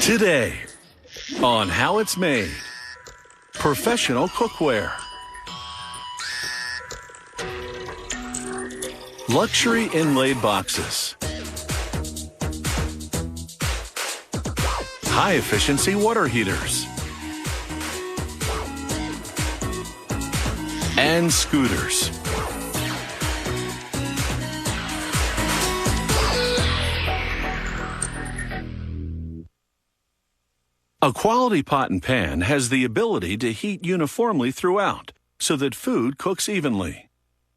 Today, on How It's Made, professional cookware, luxury inlaid boxes, high-efficiency water heaters, and scooters. A quality pot and pan has the ability to heat uniformly throughout so that food cooks evenly.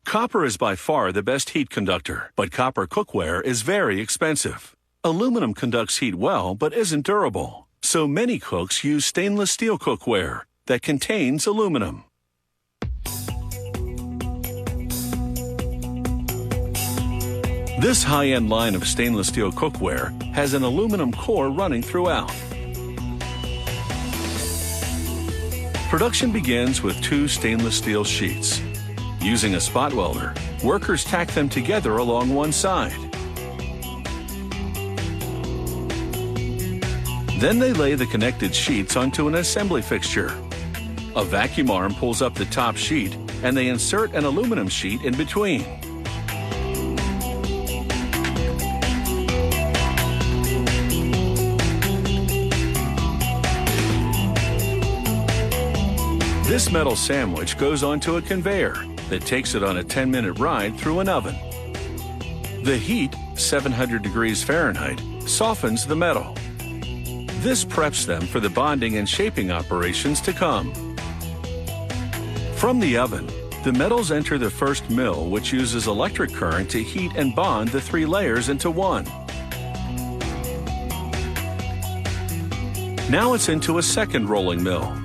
Copper is by far the best heat conductor, but copper cookware is very expensive. Aluminum conducts heat well but isn't durable, so many cooks use stainless steel cookware that contains aluminum. This high-end line of stainless steel cookware has an aluminum core running throughout. Production begins with 2 stainless steel sheets. Using a spot welder, workers tack them together along one side. Then they lay the connected sheets onto an assembly fixture. A vacuum arm pulls up the top sheet, and they insert an aluminum sheet in between. This metal sandwich goes onto a conveyor that takes it on a 10-minute ride through an oven. The heat, 700 degrees Fahrenheit, softens the metal. This preps them for the bonding and shaping operations to come. From the oven, the metals enter the first mill, which uses electric current to heat and bond the 3 layers into one. Now it's into a second rolling mill.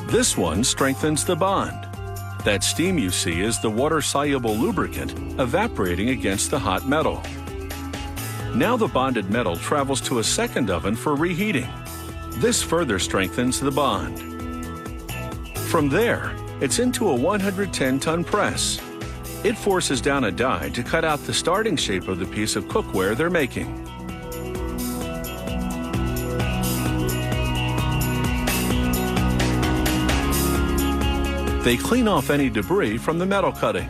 This one strengthens the bond. That steam you see is the water-soluble lubricant evaporating against the hot metal. Now the bonded metal travels to a second oven for reheating. This further strengthens the bond. From there, it's into a 110-ton press. It forces down a die to cut out the starting shape of the piece of cookware they're making. They clean off any debris from the metal cutting.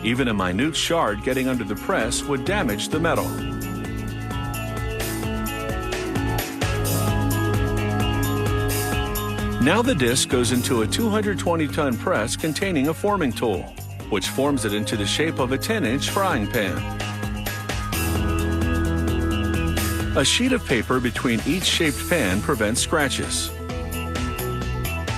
Even a minute shard getting under the press would damage the metal. Now the disc goes into a 220-ton press containing a forming tool, which forms it into the shape of a 10-inch frying pan. A sheet of paper between each shaped pan prevents scratches.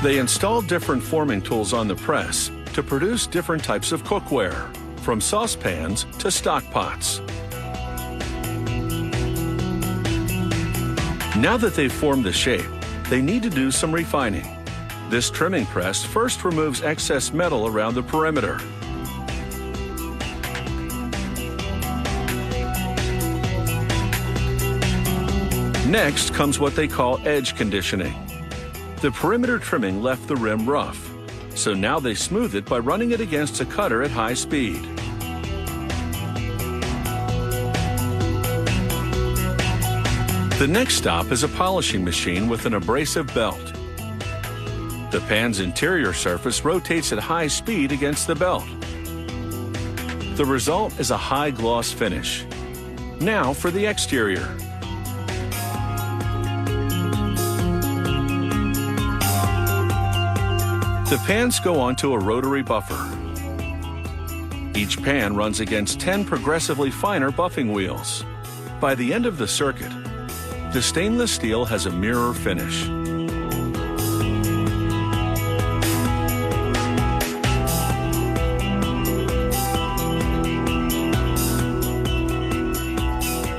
They install different forming tools on the press to produce different types of cookware, from saucepans to stock pots. Now that they've formed the shape, they need to do some refining. This trimming press first removes excess metal around the perimeter. Next comes what they call edge conditioning. The perimeter trimming left the rim rough, so now they smooth it by running it against a cutter at high speed. The next stop is a polishing machine with an abrasive belt. The pan's interior surface rotates at high speed against the belt. The result is a high gloss finish. Now for the exterior. The pans go onto a rotary buffer. Each pan runs against 10 progressively finer buffing wheels. By the end of the circuit, the stainless steel has a mirror finish.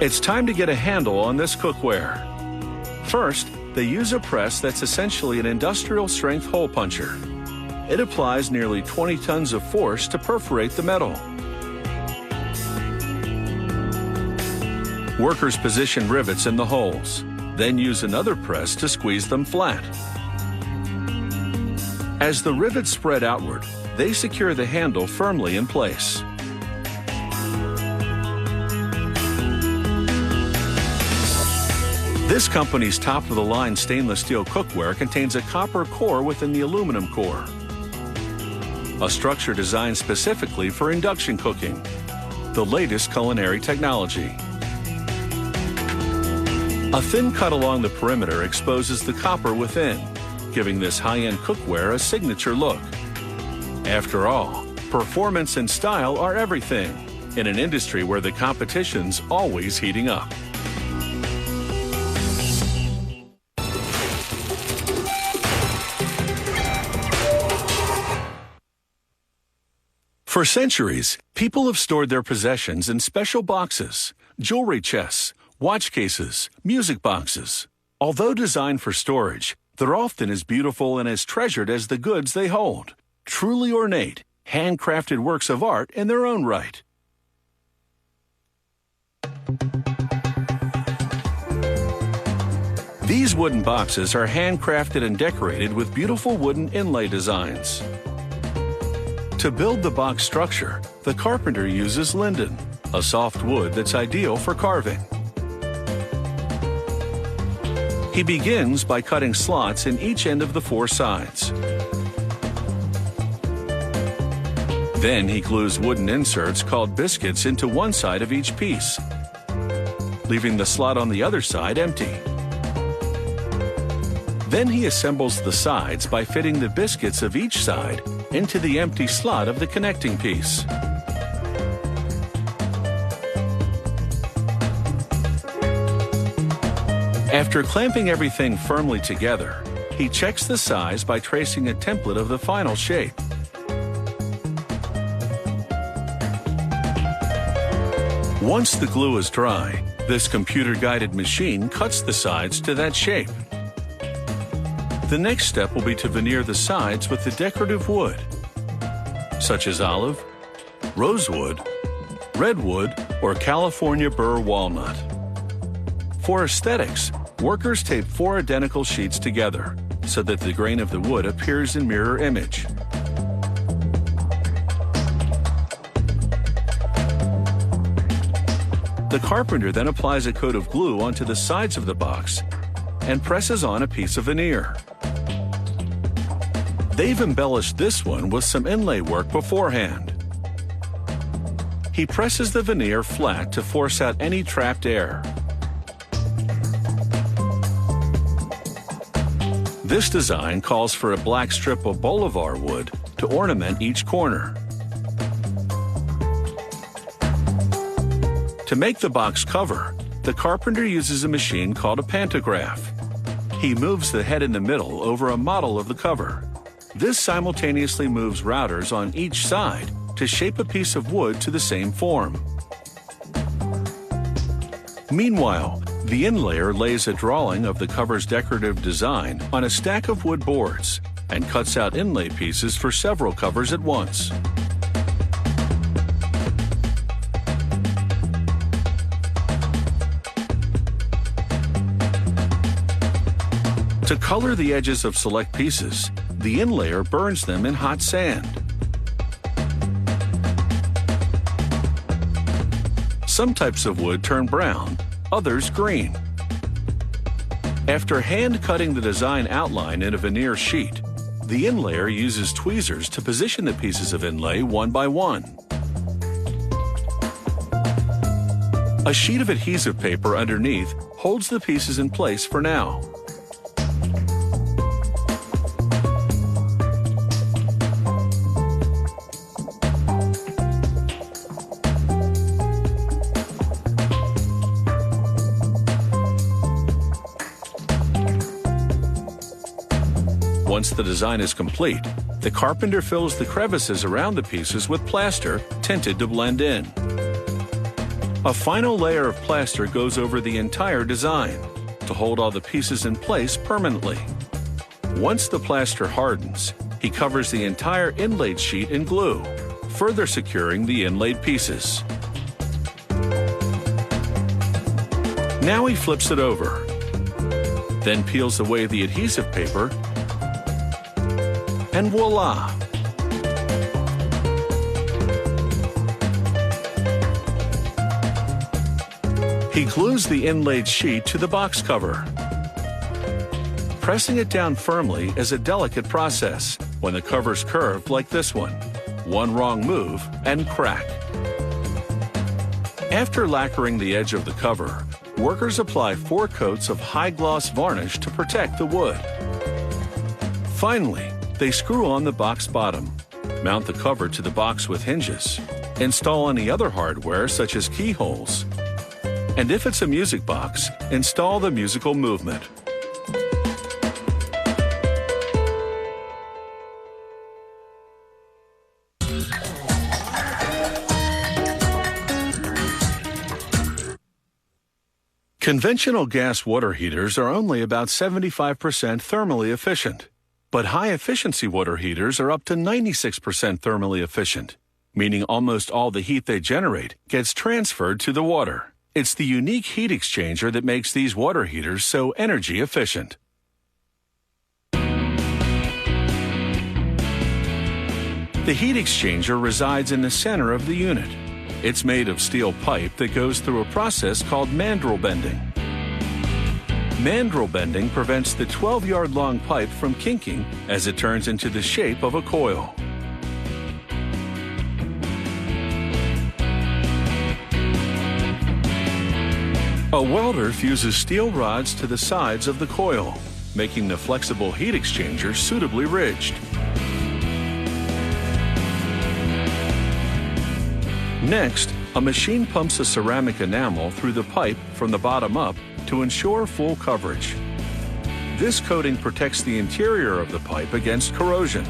It's time to get a handle on this cookware. First, they use a press that's essentially an industrial-strength hole puncher. It applies nearly 20 tons of force to perforate the metal. Workers position rivets in the holes, then use another press to squeeze them flat. As the rivets spread outward, they secure the handle firmly in place. This company's top-of-the-line stainless steel cookware contains a copper core within the aluminum core, a structure designed specifically for induction cooking, the latest culinary technology. A thin cut along the perimeter exposes the copper within, giving this high-end cookware a signature look. After all, performance and style are everything in an industry where the competition's always heating up. For centuries, people have stored their possessions in special boxes, jewelry chests, watch cases, music boxes. Although designed for storage, they're often as beautiful and as treasured as the goods they hold. Truly ornate, handcrafted works of art in their own right. These wooden boxes are handcrafted and decorated with beautiful wooden inlay designs. To build the box structure, the carpenter uses linden, a soft wood that's ideal for carving. He begins by cutting slots in each end of the four sides. Then he glues wooden inserts called biscuits into one side of each piece, leaving the slot on the other side empty. Then he assembles the sides by fitting the biscuits of each side into the empty slot of the connecting piece. After clamping everything firmly together, he checks the size by tracing a template of the final shape. Once the glue is dry, this computer-guided machine cuts the sides to that shape. The next step will be to veneer the sides with the decorative wood, such as olive, rosewood, redwood, or California burr walnut. For aesthetics, workers tape 4 identical sheets together so that the grain of the wood appears in mirror image. The carpenter then applies a coat of glue onto the sides of the box and presses on a piece of veneer. They've embellished this one with some inlay work beforehand. He presses the veneer flat to force out any trapped air. This design calls for a black strip of bolivar wood to ornament each corner. To make the box cover, the carpenter uses a machine called a pantograph. He moves the head in the middle over a model of the cover. This simultaneously moves routers on each side to shape a piece of wood to the same form. Meanwhile, the inlayer lays a drawing of the cover's decorative design on a stack of wood boards and cuts out inlay pieces for several covers at once. To color the edges of select pieces, the inlayer burns them in hot sand. Some types of wood turn brown, others green. After hand-cutting the design outline in a veneer sheet, the inlayer uses tweezers to position the pieces of inlay one by one. A sheet of adhesive paper underneath holds the pieces in place for now. Once the design is complete, the carpenter fills the crevices around the pieces with plaster tinted to blend in. A final layer of plaster goes over the entire design to hold all the pieces in place permanently. Once the plaster hardens, he covers the entire inlaid sheet in glue, further securing the inlaid pieces. Now he flips it over, then peels away the adhesive paper, and voila! He glues the inlaid sheet to the box cover. Pressing it down firmly is a delicate process when the cover's curved like this one. One wrong move and crack. After lacquering the edge of the cover, workers apply 4 coats of high-gloss varnish to protect the wood. Finally, they screw on the box bottom, mount the cover to the box with hinges, install any other hardware such as keyholes, and if it's a music box, install the musical movement. Conventional gas water heaters are only about 75% thermally efficient, but high-efficiency water heaters are up to 96% thermally efficient, meaning almost all the heat they generate gets transferred to the water. It's the unique heat exchanger that makes these water heaters so energy efficient. The heat exchanger resides in the center of the unit. It's made of steel pipe that goes through a process called mandrel bending. Mandrel bending prevents the 12-yard-long pipe from kinking as it turns into the shape of a coil. A welder fuses steel rods to the sides of the coil, making the flexible heat exchanger suitably ridged. Next, a machine pumps a ceramic enamel through the pipe from the bottom up to ensure full coverage. This coating protects the interior of the pipe against corrosion.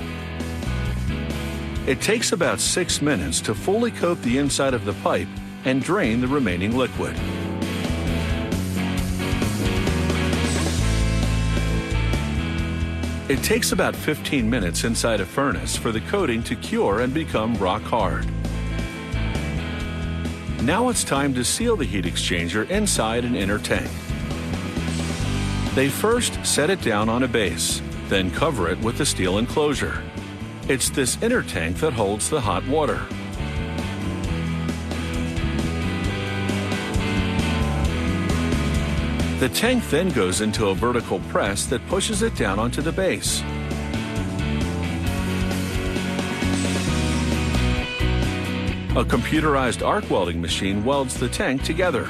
It takes about 6 minutes to fully coat the inside of the pipe and drain the remaining liquid. It takes about 15 minutes inside a furnace for the coating to cure and become rock hard. Now it's time to seal the heat exchanger inside an inner tank. They first set it down on a base, then cover it with the steel enclosure. It's this inner tank that holds the hot water. The tank then goes into a vertical press that pushes it down onto the base. A computerized arc welding machine welds the tank together.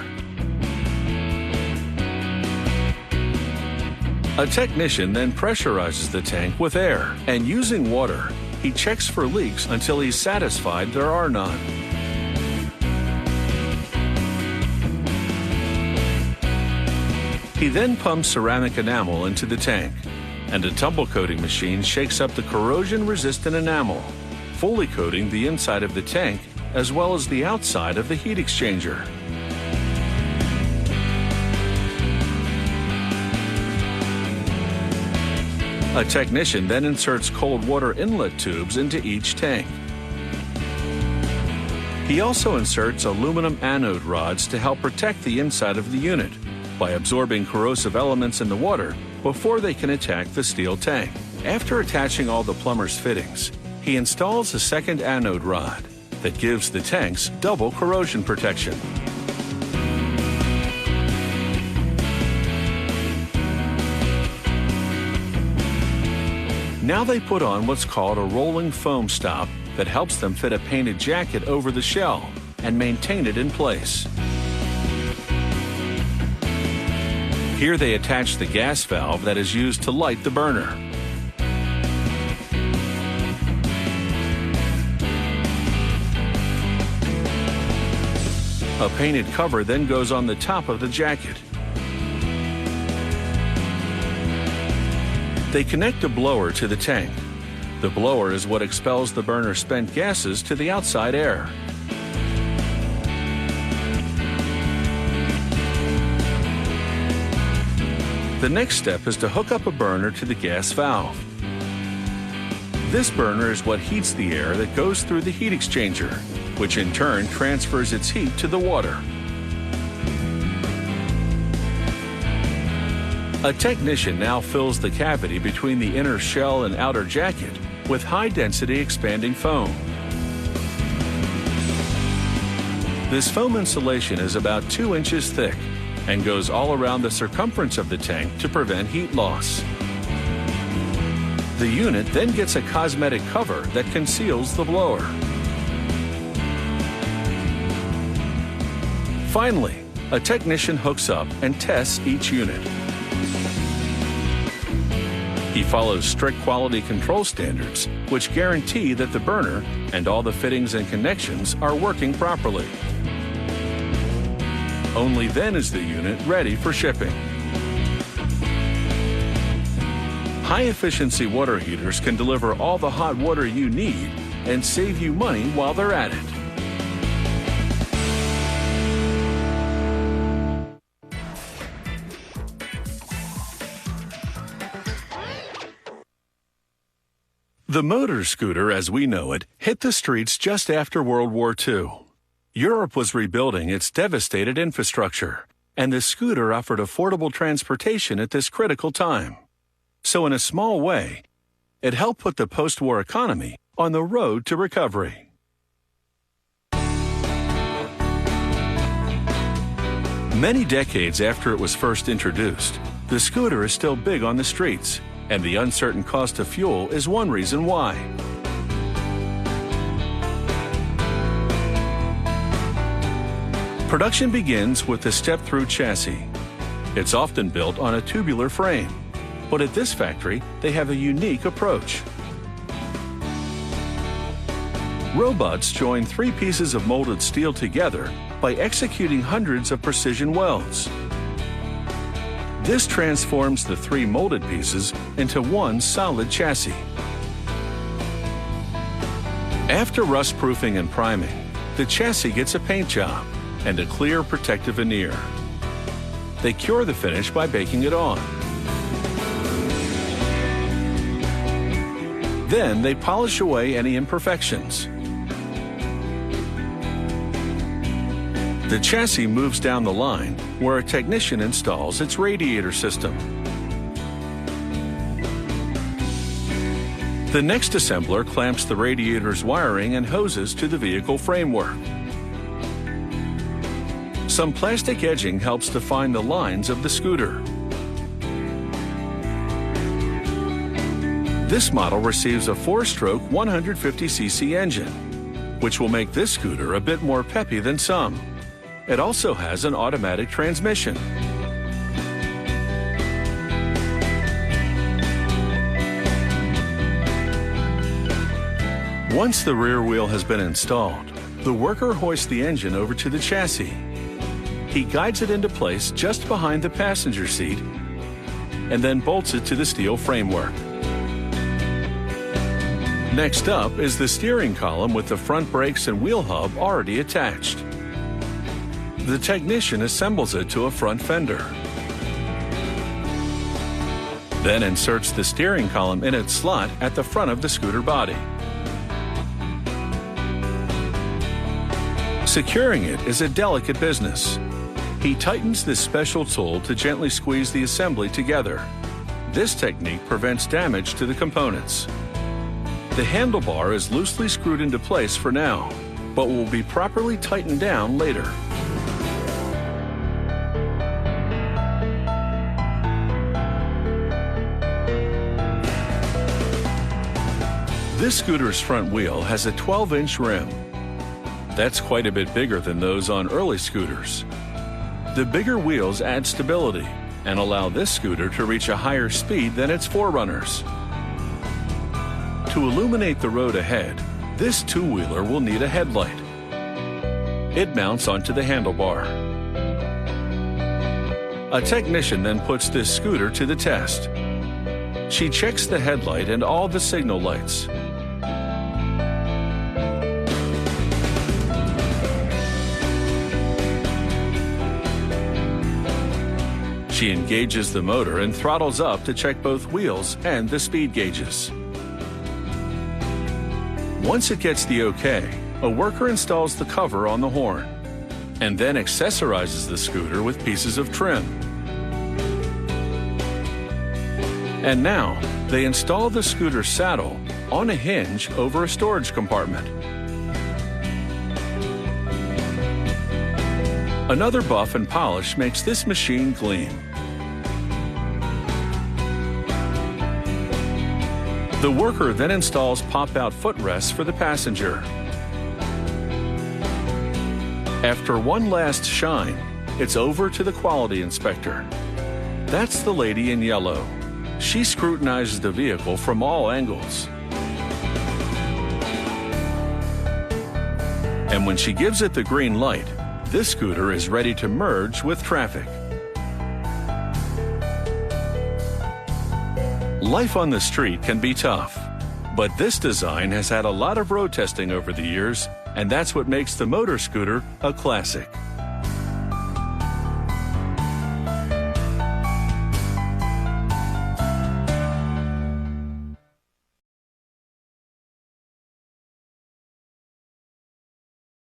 A technician then pressurizes the tank with air, and using water, he checks for leaks until he's satisfied there are none. He then pumps ceramic enamel into the tank, and a tumble coating machine shakes up the corrosion-resistant enamel, fully coating the inside of the tank as well as the outside of the heat exchanger. A technician then inserts cold water inlet tubes into each tank. He also inserts aluminum anode rods to help protect the inside of the unit by absorbing corrosive elements in the water before they can attack the steel tank. After attaching all the plumber's fittings, he installs a second anode rod that gives the tanks double corrosion protection. Now they put on what's called a rolling foam stop that helps them fit a painted jacket over the shell and maintain it in place. Here they attach the gas valve that is used to light the burner. A painted cover then goes on the top of the jacket. They connect a blower to the tank. The blower is what expels the burner's spent gases to the outside air. The next step is to hook up a burner to the gas valve. This burner is what heats the air that goes through the heat exchanger, which in turn transfers its heat to the water. A technician now fills the cavity between the inner shell and outer jacket with high-density expanding foam. This foam insulation is about 2 inches thick and goes all around the circumference of the tank to prevent heat loss. The unit then gets a cosmetic cover that conceals the blower. Finally, a technician hooks up and tests each unit. He follows strict quality control standards, which guarantee that the burner and all the fittings and connections are working properly. Only then is the unit ready for shipping. High-efficiency water heaters can deliver all the hot water you need and save you money while they're at it. The motor scooter, as we know it, hit the streets just after World War II. Europe was rebuilding its devastated infrastructure, and the scooter offered affordable transportation at this critical time. So in a small way, it helped put the post-war economy on the road to recovery. Many decades after it was first introduced, the scooter is still big on the streets, and the uncertain cost of fuel is one reason why. Production begins with the step-through chassis. It's often built on a tubular frame, but at this factory, they have a unique approach. Robots join 3 pieces of molded steel together by executing hundreds of precision welds. This transforms the 3 molded pieces into one solid chassis. After rust-proofing and priming, the chassis gets a paint job and a clear protective veneer. They cure the finish by baking it on. Then they polish away any imperfections. The chassis moves down the line where a technician installs its radiator system. The next assembler clamps the radiator's wiring and hoses to the vehicle framework. Some plastic edging helps define the lines of the scooter. This model receives a 4-stroke 150cc engine, which will make this scooter a bit more peppy than some. It also has an automatic transmission. Once the rear wheel has been installed, the worker hoists the engine over to the chassis. He guides it into place just behind the passenger seat and then bolts it to the steel framework. Next up is the steering column with the front brakes and wheel hub already attached. The technician assembles it to a front fender. Then inserts the steering column in its slot at the front of the scooter body. Securing it is a delicate business. He tightens this special tool to gently squeeze the assembly together. This technique prevents damage to the components. The handlebar is loosely screwed into place for now, but will be properly tightened down later. This scooter's front wheel has a 12-inch rim. That's quite a bit bigger than those on early scooters. The bigger wheels add stability and allow this scooter to reach a higher speed than its forerunners. To illuminate the road ahead, this two-wheeler will need a headlight. It mounts onto the handlebar. A technician then puts this scooter to the test. She checks the headlight and all the signal lights. She engages the motor and throttles up to check both wheels and the speed gauges. Once it gets the OK, a worker installs the cover on the horn and then accessorizes the scooter with pieces of trim. And now, they install the scooter saddle on a hinge over a storage compartment. Another buff and polish makes this machine gleam. The worker then installs pop-out footrests for the passenger. After one last shine, it's over to the quality inspector. That's the lady in yellow. She scrutinizes the vehicle from all angles. And when she gives it the green light, this scooter is ready to merge with traffic. Life on the street can be tough, but this design has had a lot of road testing over the years, and that's what makes the motor scooter a classic.